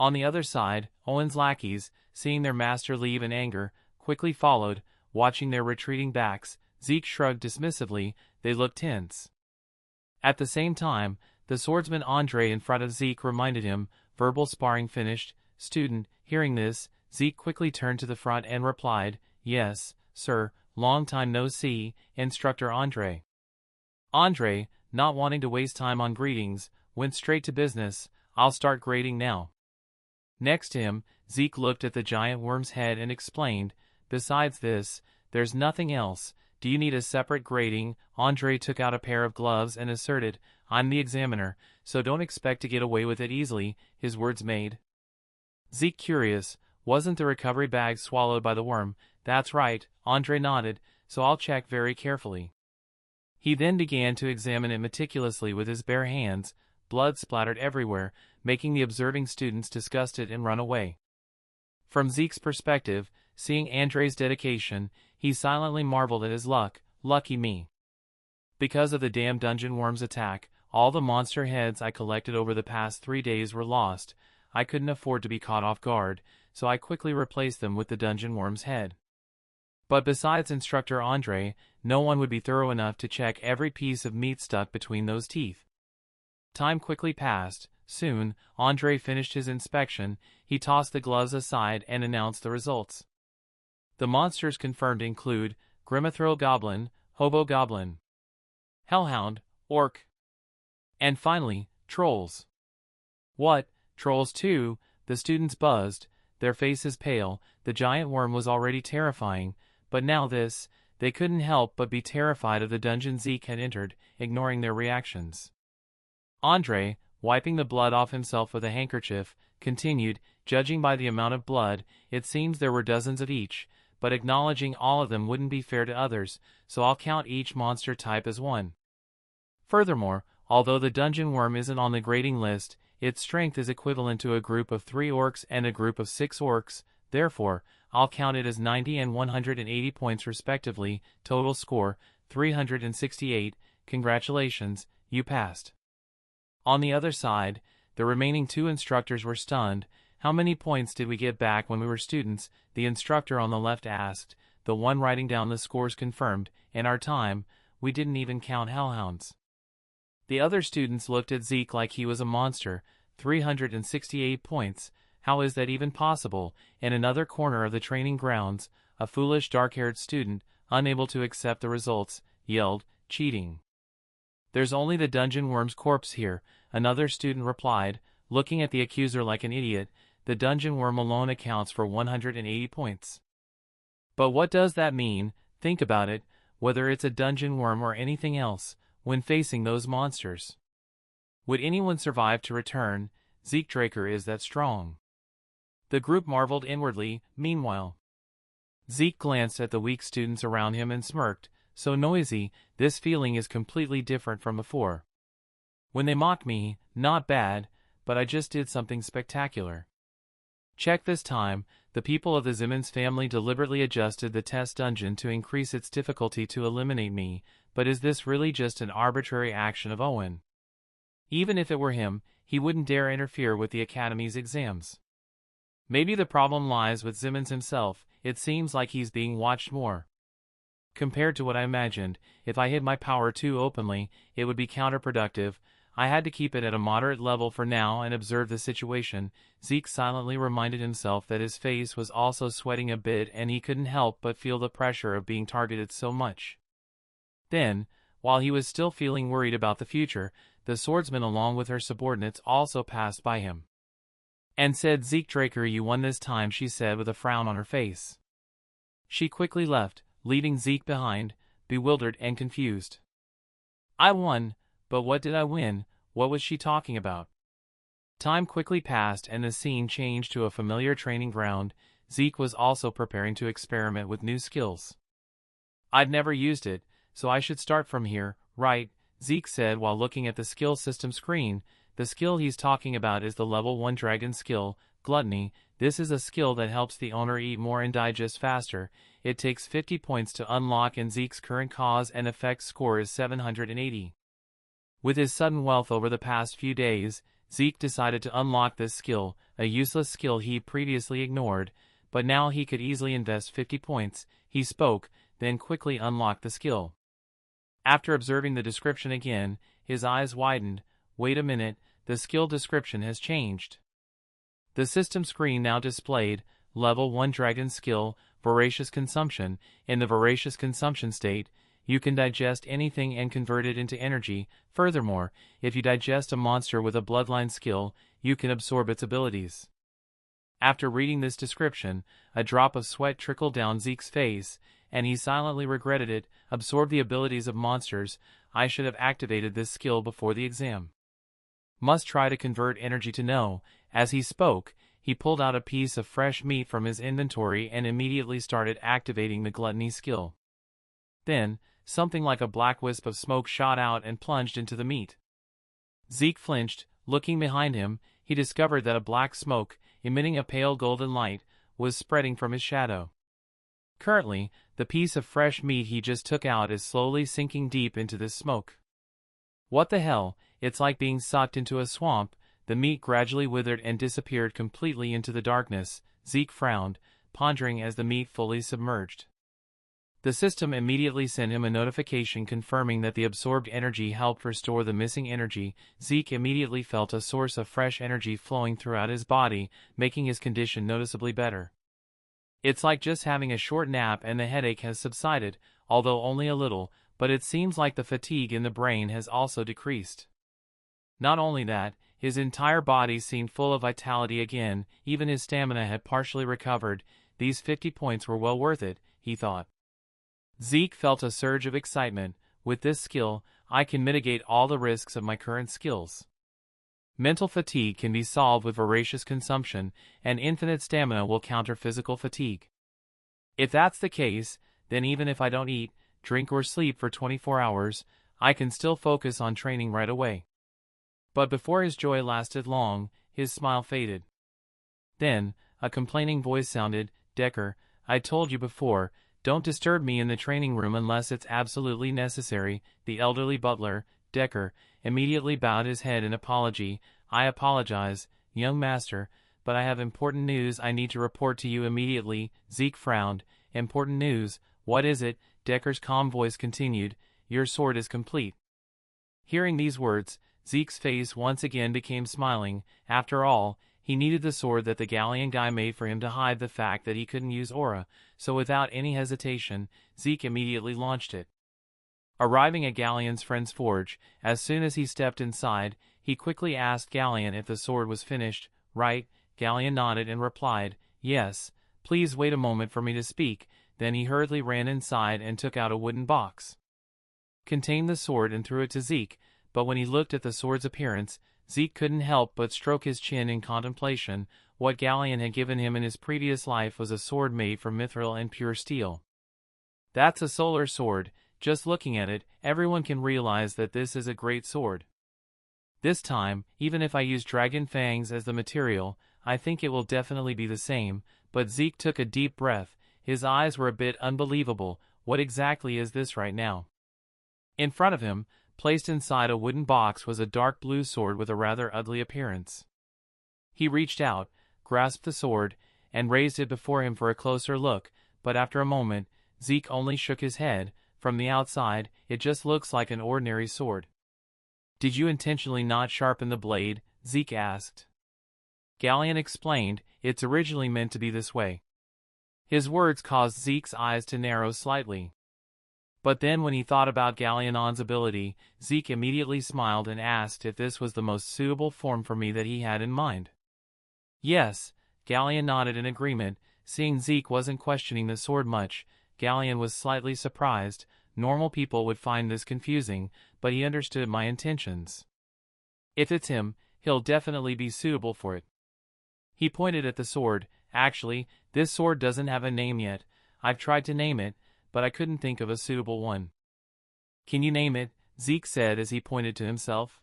On the other side, Owen's lackeys, seeing their master leave in anger, quickly followed, watching their retreating backs. Zeke shrugged dismissively. They looked tense. At the same time, the swordsman Andre in front of Zeke reminded him, verbal sparring finished. Student, hearing this, Zeke quickly turned to the front and replied, yes, sir, long time no see, Instructor Andre. Andre, not wanting to waste time on greetings, went straight to business. I'll start grading now. Next to him, Zeke looked at the giant worm's head and explained, besides this, there's nothing else. Do you need a separate grading? Andre took out a pair of gloves and asserted, I'm the examiner, so don't expect to get away with it easily, his words made. Zeke curious, wasn't the recovery bag swallowed by the worm? That's right, Andre nodded, so I'll check very carefully. He then began to examine it meticulously with his bare hands. Blood splattered everywhere, making the observing students disgusted and run away. From Zeke's perspective, seeing Andre's dedication, he silently marveled at his luck. Lucky me. Because of the damn dungeon worm's attack, all the monster heads I collected over the past 3 days were lost. I couldn't afford to be caught off guard, so I quickly replaced them with the dungeon worm's head. But besides Instructor Andre, no one would be thorough enough to check every piece of meat stuck between those teeth. Time quickly passed. Soon, Andre finished his inspection. He tossed the gloves aside and announced the results. The monsters confirmed include Grimithril Goblin, Hobo Goblin, Hellhound, Orc, and finally, Trolls. What? Trolls too? The students buzzed, their faces pale. The giant worm was already terrifying, but now this, they couldn't help but be terrified of the dungeon Zeke had entered, ignoring their reactions. Andre, wiping the blood off himself with a handkerchief, continued, judging by the amount of blood, it seems there were dozens of each, but acknowledging all of them wouldn't be fair to others, so I'll count each monster type as one. Furthermore, although the dungeon worm isn't on the grading list, its strength is equivalent to a group of 3 orcs and a group of 6 orcs, therefore, I'll count it as 90 and 180 points respectively, total score, 368, congratulations, you passed. On the other side, the remaining 2 instructors were stunned. How many points did we get back when we were students? The instructor on the left asked. The one writing down the scores confirmed, in our time, we didn't even count hellhounds. The other students looked at Zeke like he was a monster. 368 points. How is that even possible? In another corner of the training grounds, a foolish dark-haired student, unable to accept the results, yelled, "Cheating! There's only the dungeon worm's corpse here," another student replied, looking at the accuser like an idiot. "The dungeon worm alone accounts for 180 points. But what does that mean? Think about it, whether it's a dungeon worm or anything else, when facing those monsters. Would anyone survive to return? Zeke Draker is that strong." The group marveled inwardly. Meanwhile, Zeke glanced at the weak students around him and smirked. "So noisy, this feeling is completely different from before. When they mocked me, not bad, but I just did something spectacular. Check this time." The people of the Simmons family deliberately adjusted the test dungeon to increase its difficulty to eliminate me, but is this really just an arbitrary action of Owen? Even if it were him, he wouldn't dare interfere with the Academy's exams. Maybe the problem lies with Simmons himself. It seems like he's being watched more. Compared to what I imagined, if I hid my power too openly, it would be counterproductive. I had to keep it at a moderate level for now and observe the situation. Zeke silently reminded himself that his face was also sweating a bit and he couldn't help but feel the pressure of being targeted so much. Then, while he was still feeling worried about the future, the swordsman along with her subordinates also passed by him. "And said, Zeke Draker, you won this time," she said with a frown on her face. She quickly left, leaving Zeke behind, bewildered and confused. "I won, but what did I win? What was she talking about?" Time quickly passed and the scene changed to a familiar training ground. Zeke was also preparing to experiment with new skills. "I'd never used it, so I should start from here, right?" Zeke said while looking at the skill system screen. The skill he's talking about is the level 1 dragon skill, Gluttony. This is a skill that helps the owner eat more and digest faster. It takes 50 points to unlock and Zeke's current cause and effect score is 780. With his sudden wealth over the past few days, Zeke decided to unlock this skill, a useless skill he previously ignored, but now he could easily invest 50 points. He spoke, then quickly unlocked the skill. After observing the description again, his eyes widened. Wait a minute, the skill description has changed. The system screen now displayed, Level 1 Dragon Skill, Voracious Consumption. In the voracious consumption state, you can digest anything and convert it into energy. Furthermore, if you digest a monster with a bloodline skill, you can absorb its abilities. After reading this description, a drop of sweat trickled down Zeke's face, and he silently regretted it. Absorb the abilities of monsters. I should have activated this skill before the exam. Must try to convert energy to know. As he spoke, he pulled out a piece of fresh meat from his inventory and immediately started activating the gluttony skill. Then, something like a black wisp of smoke shot out and plunged into the meat. Zeke flinched. Looking behind him, he discovered that a black smoke, emitting a pale golden light, was spreading from his shadow. Currently, the piece of fresh meat he just took out is slowly sinking deep into this smoke. What the hell? It's like being sucked into a swamp. The meat gradually withered and disappeared completely into the darkness. Zeke frowned, pondering as the meat fully submerged. The system immediately sent him a notification confirming that the absorbed energy helped restore the missing energy. Zeke immediately felt a source of fresh energy flowing throughout his body, making his condition noticeably better. It's like just having a short nap and the headache has subsided, although only a little, but it seems like the fatigue in the brain has also decreased. Not only that, his entire body seemed full of vitality again, even his stamina had partially recovered. These 50 points were well worth it, he thought. Zeke felt a surge of excitement. With this skill, I can mitigate all the risks of my current skills. Mental fatigue can be solved with voracious consumption, and infinite stamina will counter physical fatigue. If that's the case, then even if I don't eat, drink or sleep for 24 hours, I can still focus on training right away. But before his joy lasted long, his smile faded. Then, a complaining voice sounded, "Decker, I told you before, don't disturb me in the training room unless it's absolutely necessary." The elderly butler, Decker, immediately bowed his head in apology. "I apologize, young master, but I have important news I need to report to you immediately." Zeke frowned. "Important news? What is it?" Decker's calm voice continued. "Your sword is complete." Hearing these words, Zeke's face once again became smiling. After all, He needed the sword that the Galleon guy made for him to hide the fact that he couldn't use aura, so without any hesitation, Zeke immediately launched it. Arriving at Galleon's friend's forge, as soon as he stepped inside, he quickly asked Galleon if the sword was finished. Right, Galleon nodded and replied, yes, please wait a moment for me to speak. Then he hurriedly ran inside and took out a wooden box. Contained the sword and threw it to Zeke, but when he looked at the sword's appearance, Zeke couldn't help but stroke his chin in contemplation. What Galleon had given him in his previous life was a sword made from mithril and pure steel. That's a solar sword. Just looking at it, everyone can realize that this is a great sword. This time, even if I use dragon fangs as the material, I think it will definitely be the same. But Zeke took a deep breath. His eyes were a bit unbelievable. What exactly is this right now? In front of him, placed inside a wooden box, was a dark blue sword with a rather ugly appearance. He reached out, grasped the sword, and raised it before him for a closer look, but after a moment, Zeke only shook his head. From the outside, it just looks like an ordinary sword. Did you intentionally not sharpen the blade? Zeke asked. Galleon explained, it's originally meant to be this way. His words caused Zeke's eyes to narrow slightly. But then when he thought about Galleon's ability, Zeke immediately smiled and asked if this was the most suitable form for me that he had in mind. Yes, Galleon nodded in agreement. Seeing Zeke wasn't questioning the sword much, Galleon was slightly surprised. Normal people would find this confusing, but he understood my intentions. If it's him, he'll definitely be suitable for it. He pointed at the sword. Actually, this sword doesn't have a name yet. I've tried to name it, but I couldn't think of a suitable one. Can you name it? Zeke said as he pointed to himself.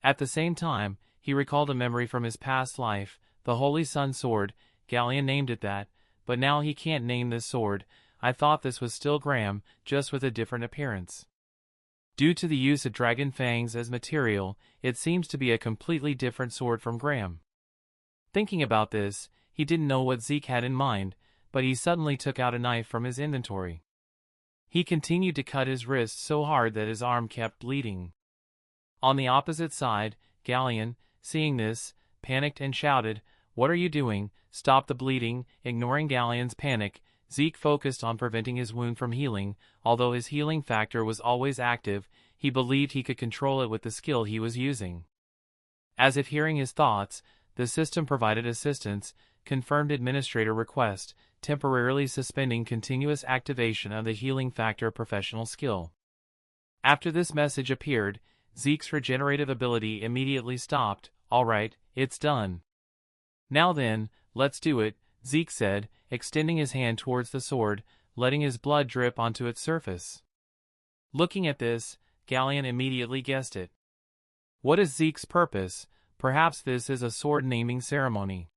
At the same time, he recalled a memory from his past life, the Holy Sun sword. Galleon named it that, but now he can't name this sword. I thought this was still Graham, just with a different appearance. Due to the use of dragon fangs as material, it seems to be a completely different sword from Graham. Thinking about this, he didn't know what Zeke had in mind, but he suddenly took out a knife from his inventory. He continued to cut his wrist so hard that his arm kept bleeding. On the opposite side, Galleon, seeing this, panicked and shouted, "What are you doing? Stop the bleeding!" Ignoring Galleon's panic, Zeke focused on preventing his wound from healing. Although his healing factor was always active, he believed he could control it with the skill he was using. As if hearing his thoughts, the system provided assistance. Confirmed administrator request, temporarily suspending continuous activation of the healing factor professional skill. After this message appeared, Zeke's regenerative ability immediately stopped. Alright, it's done. Now then, let's do it, Zeke said, extending his hand towards the sword, letting his blood drip onto its surface. Looking at this, Galleon immediately guessed it. What is Zeke's purpose? Perhaps this is a sword naming ceremony.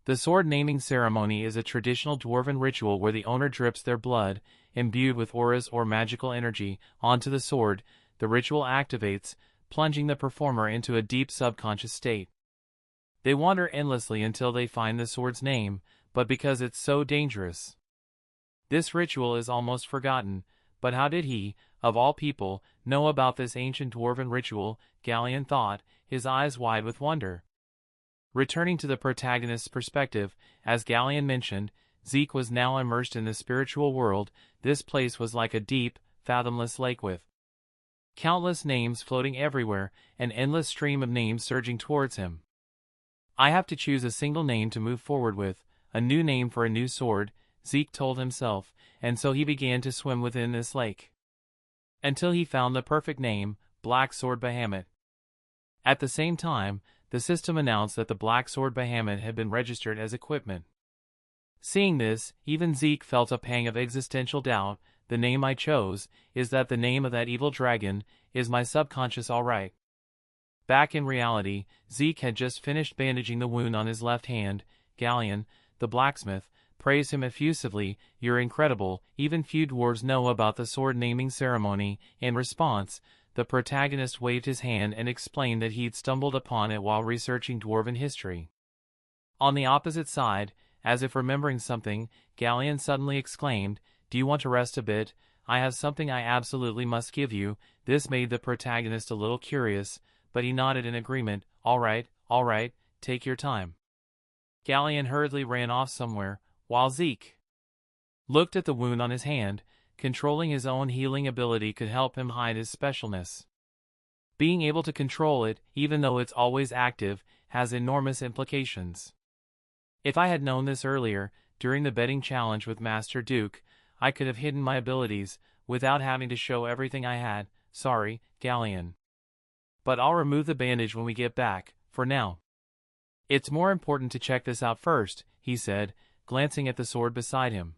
The sword naming ceremony is a traditional dwarven ritual where the owner drips their blood, imbued with auras or magical energy, onto the sword. The ritual activates, plunging the performer into a deep subconscious state. They wander endlessly until they find the sword's name, but because it's so dangerous, this ritual is almost forgotten. But how did he, of all people, know about this ancient dwarven ritual? Galleon thought, his eyes wide with wonder. Returning to the protagonist's perspective, as Galleon mentioned, Zeke was now immersed in the spiritual world. This place was like a deep, fathomless lake with countless names floating everywhere, an endless stream of names surging towards him. I have to choose a single name to move forward with, a new name for a new sword, Zeke told himself, and so he began to swim within this lake. Until he found the perfect name, Black Sword Bahamut. At the same time, the system announced that the Black Sword Bahamut had been registered as equipment. Seeing this, even Zeke felt a pang of existential doubt. The name I chose, is that the name of that evil dragon? Is my subconscious alright? Back in reality, Zeke had just finished bandaging the wound on his left hand. Galleon, the blacksmith, praised him effusively. You're incredible, even few dwarves know about the sword naming ceremony. In response, the protagonist waved his hand and explained that he'd stumbled upon it while researching dwarven history. On the opposite side, as if remembering something, Galleon suddenly exclaimed, "Do you want to rest a bit? I have something I absolutely must give you." This made the protagonist a little curious, but he nodded in agreement. All right, take your time. Galleon hurriedly ran off somewhere, while Zeke looked at the wound on his hand. Controlling his own healing ability could help him hide his specialness. Being able to control it, even though it's always active, has enormous implications. If I had known this earlier, during the betting challenge with Master Duke, I could have hidden my abilities, without having to show everything I had. Sorry, Galleon. But I'll remove the bandage when we get back, for now. It's more important to check this out first, he said, glancing at the sword beside him.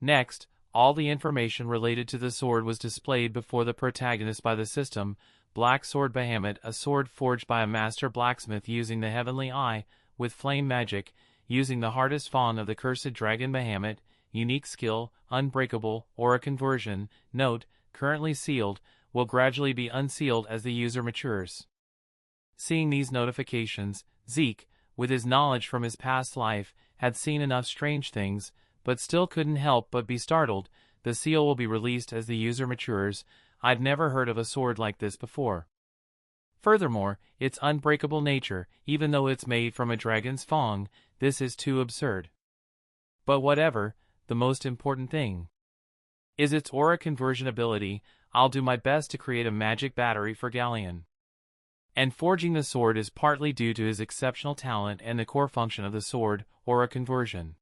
Next, all the information related to the sword was displayed before the protagonist by the system. Black Sword Bahamut, a sword forged by a master blacksmith using the Heavenly Eye, with flame magic, using the hardest fawn of the cursed dragon Bahamut, unique skill, unbreakable, aura conversion, note, currently sealed, will gradually be unsealed as the user matures. Seeing these notifications, Zeke, with his knowledge from his past life, had seen enough strange things, but still couldn't help but be startled. The seal will be released as the user matures. I've never heard of a sword like this before. Furthermore, its unbreakable nature, even though it's made from a dragon's fang, this is too absurd. But whatever, the most important thing is its aura conversion ability. I'll do my best to create a magic battery for Galleon. And forging the sword is partly due to his exceptional talent and the core function of the sword, aura conversion.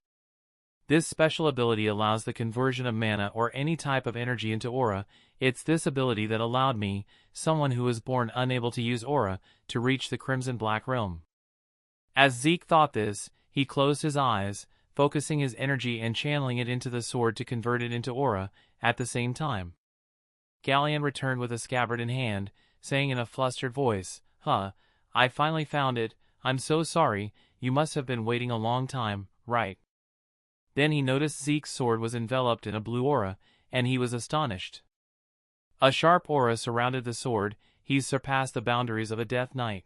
This special ability allows the conversion of mana or any type of energy into aura. It's this ability that allowed me, someone who was born unable to use aura, to reach the Crimson Black Realm. As Zeke thought this, he closed his eyes, focusing his energy and channeling it into the sword to convert it into aura, at the same time. Galleon returned with a scabbard in hand, saying in a flustered voice, I finally found it. I'm so sorry, you must have been waiting a long time, right? Then he noticed Zeke's sword was enveloped in a blue aura, and he was astonished. A sharp aura surrounded the sword. He surpassed the boundaries of a death knight.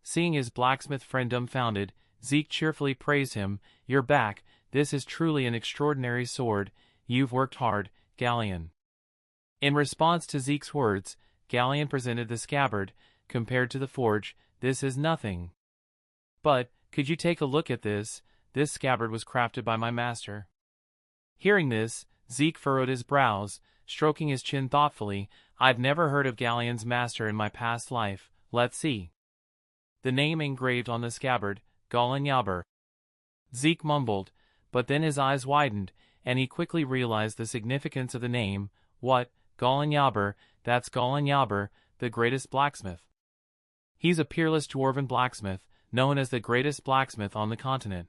Seeing his blacksmith friend dumbfounded, Zeke cheerfully praised him. You're back. This is truly an extraordinary sword. You've worked hard, Galleon. In response to Zeke's words, Galleon presented the scabbard. Compared to the forge, this is nothing. But, could you take a look at this? This scabbard was crafted by my master. Hearing this, Zeke furrowed his brows, stroking his chin thoughtfully. I've never heard of Galleon's master in my past life. Let's see. The name engraved on the scabbard, Gallenyaber. Zeke mumbled, but then his eyes widened, and he quickly realized the significance of the name. What, Gallenyaber? That's Gallenyaber, the greatest blacksmith. He's a peerless dwarven blacksmith, known as the greatest blacksmith on the continent.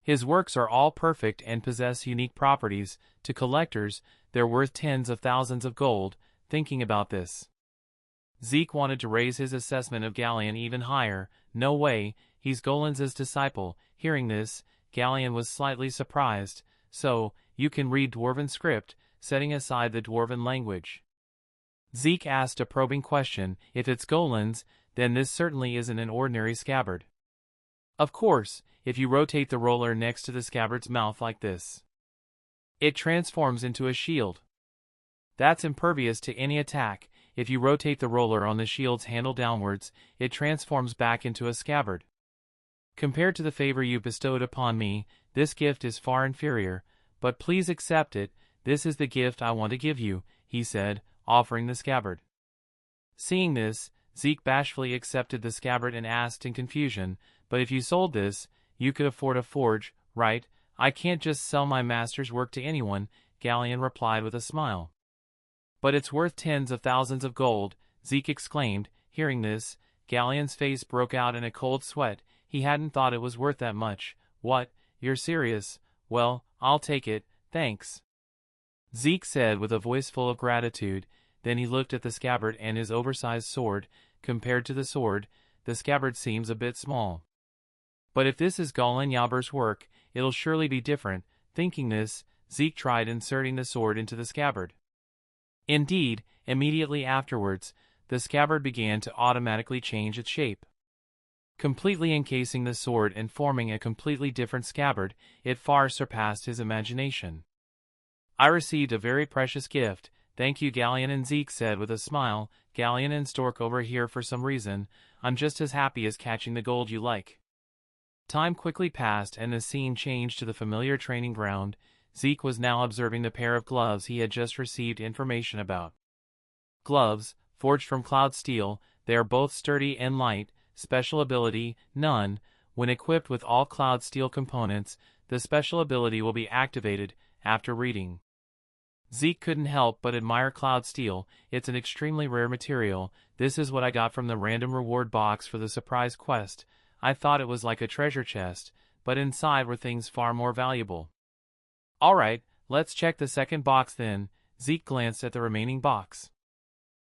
His works are all perfect and possess unique properties. To collectors, they're worth tens of thousands of gold. Thinking about this, Zeke wanted to raise his assessment of Galleon even higher. No way, he's Golan's disciple. Hearing this, Galleon was slightly surprised. So, you can read Dwarven script, setting aside the Dwarven language? Zeke asked a probing question. If it's Golan's, then this certainly isn't an ordinary scabbard. Of course, if you rotate the roller next to the scabbard's mouth like this, it transforms into a shield. That's impervious to any attack. If you rotate the roller on the shield's handle downwards, it transforms back into a scabbard. Compared to the favor you bestowed upon me, this gift is far inferior, but please accept it. This is the gift I want to give you, he said, offering the scabbard. Seeing this, Zeke bashfully accepted the scabbard and asked in confusion, but if you sold this, you could afford a forge, right? I can't just sell my master's work to anyone, Galleon replied with a smile. But it's worth tens of thousands of gold, Zeke exclaimed. Hearing this, Galleon's face broke out in a cold sweat. He hadn't thought it was worth that much. What, you're serious? Well, I'll take it, thanks, Zeke said with a voice full of gratitude. Then he looked at the scabbard and his oversized sword. Compared to the sword, the scabbard seems a bit small. But if this is Gallenyaber's work, it'll surely be different. Thinking this, Zeke tried inserting the sword into the scabbard. Indeed, immediately afterwards, the scabbard began to automatically change its shape, completely encasing the sword and forming a completely different scabbard. It far surpassed his imagination. I received a very precious gift. Thank you, Galleon, and Zeke said with a smile. Galleon and Stork over here for some reason. I'm just as happy as catching the gold you like." Time quickly passed and the scene changed to the familiar training ground. Zeke was now observing the pair of gloves he had just received information about. Gloves, forged from cloud steel, they are both sturdy and light, special ability, none. When equipped with all cloud steel components, the special ability will be activated after reading. Zeke couldn't help but admire cloud steel. It's an extremely rare material. This is what I got from the random reward box for the surprise quest. I thought it was like a treasure chest, but inside were things far more valuable. Alright, let's check the second box then. Zeke glanced at the remaining box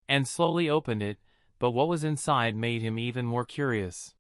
and slowly opened it, but what was inside made him even more curious.